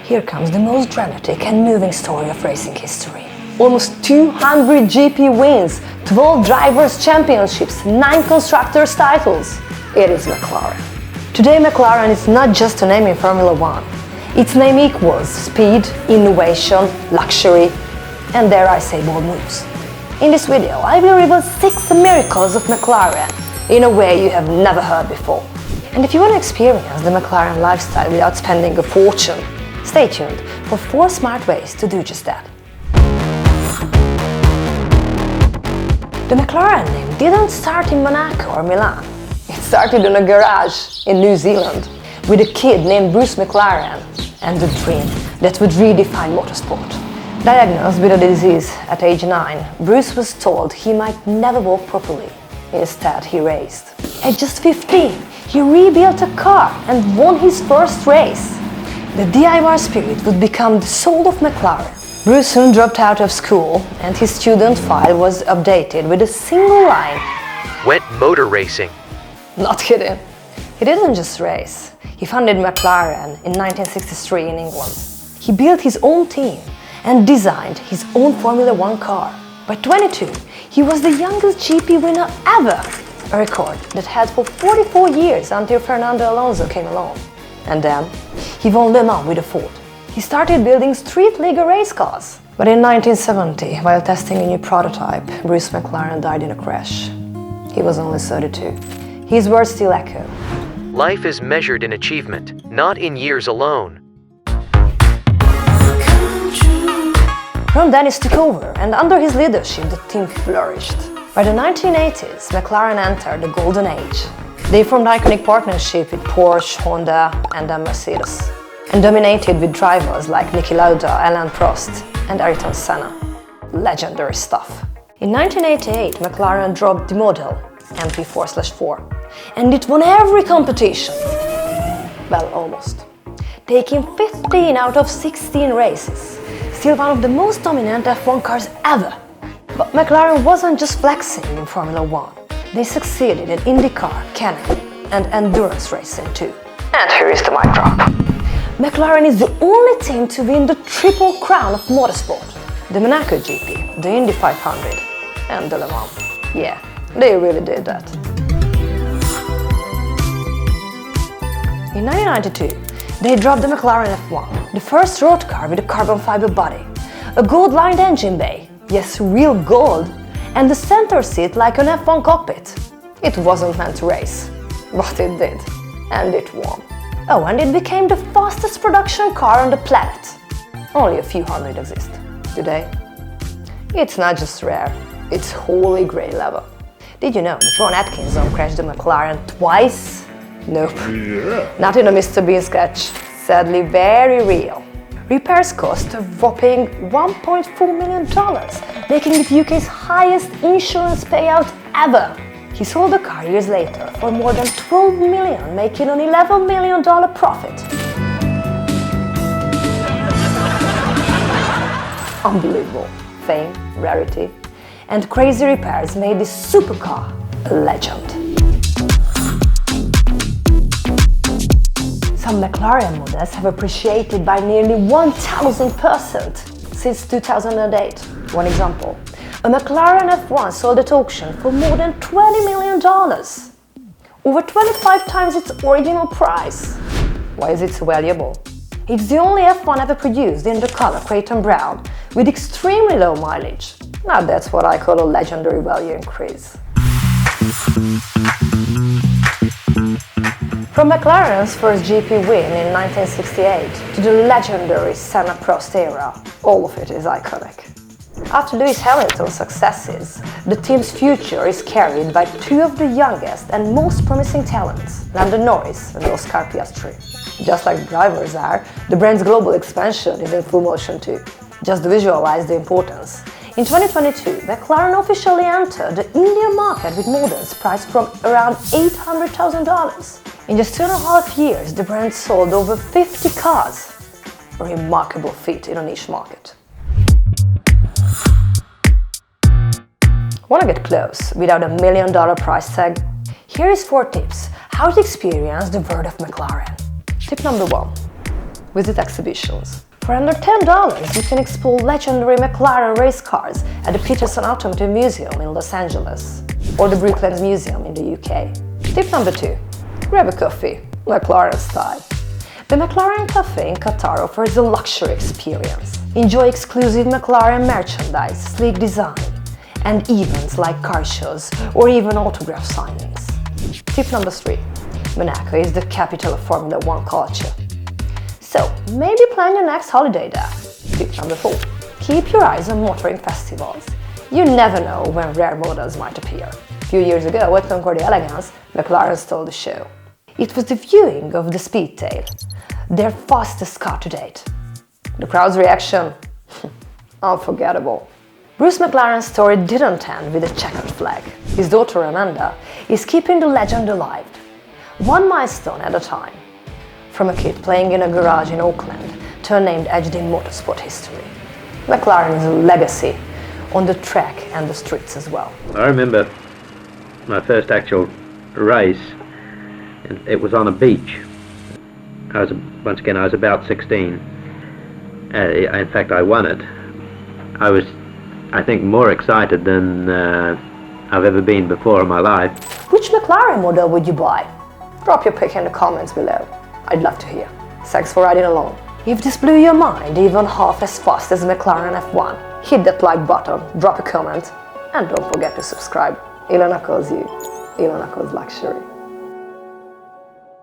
Here comes the most dramatic and moving story of racing history. Almost 200 GP wins, 12 drivers' championships, 9 constructors' titles. It is McLaren. Today McLaren is not just a name in Formula 1. Its name equals speed, innovation, luxury, and dare I say bold moves. In this video I will reveal 6 miracles of McLaren in a way you have never heard before. And if you want to experience the McLaren lifestyle without spending a fortune, stay tuned for 4 smart ways to do just that. The McLaren name didn't start in Monaco or Milan. It started in a garage in New Zealand with a kid named Bruce McLaren and a dream that would redefine motorsport. Diagnosed with a disease at age 9, Bruce was told he might never walk properly. Instead, he raced. At just 15, he rebuilt a car and won his first race. The DIY spirit would become the soul of McLaren. Bruce soon dropped out of school and his student file was updated with a single line. Went motor racing. Not kidding. He didn't just race. He founded McLaren in 1963 in England. He built his own team and designed his own Formula 1 car. By 22, he was the youngest GP winner ever, a record that held for 44 years until Fernando Alonso came along. And then, he won Le Mans with a Ford. He started building street-legal race cars. But in 1970, while testing a new prototype, Bruce McLaren died in a crash. He was only 32. His words still echo. Life is measured in achievement, not in years alone. Ron Dennis took over, and under his leadership, the team flourished. By the 1980s, McLaren entered the golden age. They formed iconic partnership with Porsche, Honda, and then Mercedes, and dominated with drivers like Niki Lauda, Alain Prost, and Ayrton Senna. Legendary stuff. In 1988, McLaren dropped the model MP4/4, and it won every competition. Well, almost. Taking 15 out of 16 races. Still one of the most dominant F1 cars ever. But McLaren wasn't just flexing in Formula 1. They succeeded in IndyCar, Can-Am, and endurance racing too. And here is the mic drop. McLaren is the only team to win the triple crown of motorsport. The Monaco GP, the Indy 500, and the Le Mans. Yeah, they really did that. In 1992, they dropped the McLaren F1, the first road car with a carbon fiber body, a gold-lined engine bay, yes, real gold, and the center seat like an F1 cockpit. It wasn't meant to race, but it did, and it won. Oh, and it became the fastest production car on the planet. Only a few hundred exist today. It's not just rare, it's holy grail level. Did you know that Ron Atkinson crashed the McLaren twice? Nope, not in a Mr. Bean sketch. Sadly very real. Repairs cost a whopping $1.4 million, making it UK's highest insurance payout ever. He sold the car years later for more than $12 million, making an $11 million profit. Unbelievable. Fame, rarity, and crazy repairs made this supercar a legend. Some McLaren models have appreciated by nearly 1,000% since 2008. One example, a McLaren F1 sold at auction for more than $20 million, over 25 times its original price. Why is it so valuable? It's the only F1 ever produced in the color Creighton Brown, with extremely low mileage. Now that's what I call a legendary value increase. From McLaren's first GP win in 1968 to the legendary Senna-Prost era, all of it is iconic. After Lewis Hamilton's successes, the team's future is carried by 2 of the youngest and most promising talents, Lando Norris and Oscar Piastri. Just like the drivers are, the brand's global expansion is in full motion too. Just to visualize the importance. In 2022, McLaren officially entered the Indian market with models priced from around $800,000. In just 2.5 years, the brand sold over 50 cars. A remarkable feat in a niche market. Want to get close without a $1 million price tag? Here is 4 tips how to experience the world of McLaren. Tip number 1. visit exhibitions. For under $10, you can explore legendary McLaren race cars at the Peterson Automotive Museum in Los Angeles or the Brooklands Museum in the UK. Tip number 2. Grab a coffee, McLaren style. The McLaren Cafe in Qatar offers a luxury experience. Enjoy exclusive McLaren merchandise, sleek design, and events like car shows or even autograph signings. Tip number 3. Monaco is the capital of Formula 1 culture. So, maybe plan your next holiday there. Tip number 4. Keep your eyes on motoring festivals. You never know when rare models might appear. A few years ago at Concordia Elegance, McLaren stole the show. It was the viewing of the Speedtail, their fastest car to date. The crowd's reaction? Unforgettable. Bruce McLaren's story didn't end with a checkered flag. His daughter Amanda is keeping the legend alive, one milestone at a time. From a kid playing in a garage in Oakland to a named edge in motorsport history. McLaren is a legacy on the track and the streets as well. I remember my first actual race, and it was on a beach. Once again, I was about 16. In fact, I won it. I was, I think, more excited than I've ever been before in my life. Which McLaren model would you buy? Drop your pick in the comments below. I'd love to hear. Thanks for riding along. If this blew your mind even half as fast as McLaren F1, hit that like button, drop a comment, and don't forget to subscribe. Ilona calls you. Ilona calls luxury.